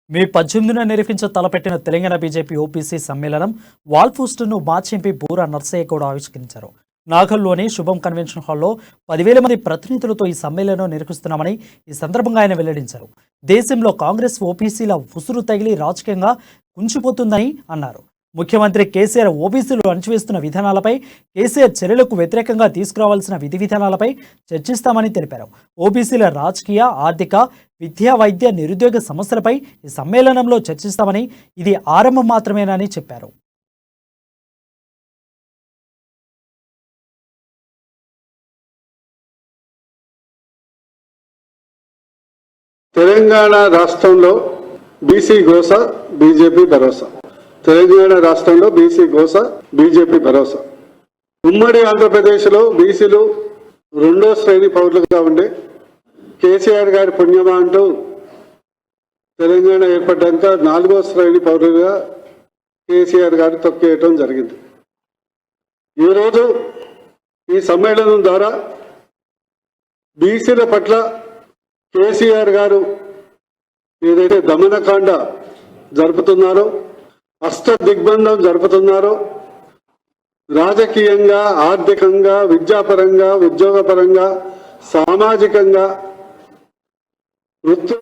మే 18న నిర్వహించ తలపెట్టిన Telangana BJP OBC సమ్మేళనం wall పోస్టర్ను మాజీ ఎంపీ బూరా నర్సయ్య కూడా ఆవిష్కరించారు. నాగల్లోని శుభం కన్వెన్షన్ హాల్లో 10,000 మంది ప్రతినిధులతో ఈ సమ్మేళనం నిర్వహిస్తున్నామని ఈ సందర్భంగా ఆయన వెల్లడించారు. దేశంలో కాంగ్రెస్ ఓబీసీల ఉసురు తగిలి రాజకీయంగా కుంచిపోతుందని అన్నారు. ముఖ్యమంత్రి కేసీఆర్ ఓబీసీలు అణచివేస్తున్న విధానాలపై, కేసీఆర్ చర్యలకు వ్యతిరేకంగా తీసుకురావాల్సిన విధి విధానాలపై చర్చిస్తామని తెలిపారు. ఓబీసీల రాజకీయ, ఆర్థిక, విద్యా, వైద్య, నిరుద్యోగ సమస్యలపై ఈ సమ్మేళనంలో చర్చిస్తామని, ఇది ఆరంభం మాత్రమేనని చెప్పారు. తెలంగాణ రాష్ట్రంలో బీసీ గోస, బీజేపీ భరోసా. తెలంగాణ రాష్ట్రంలో బీసీ గోస, బీజేపీ భరోసా. ఉమ్మడి ఆంధ్రప్రదేశ్లో బీసీలు రెండో శ్రేణి పౌరులుగా ఉండే కేసీఆర్ గారి పుణ్యమా అంటూ తెలంగాణ ఏర్పడ్డాక 4వ శ్రేణి పౌరులుగా కేసీఆర్ గారు తొక్కేయటం జరిగింది. ఈరోజు ఈ సమ్మేళనం ద్వారా బీసీల పట్ల కేసీఆర్ గారు ఏదైతే దమనకాండ జరుపుతున్నారో, అష్ట దిగ్బంధం జరుపుతున్నారో, రాజకీయంగా, ఆర్థికంగా, విద్యాపరంగా, ఉద్యోగపరంగా, సామాజికంగా, వృత్తి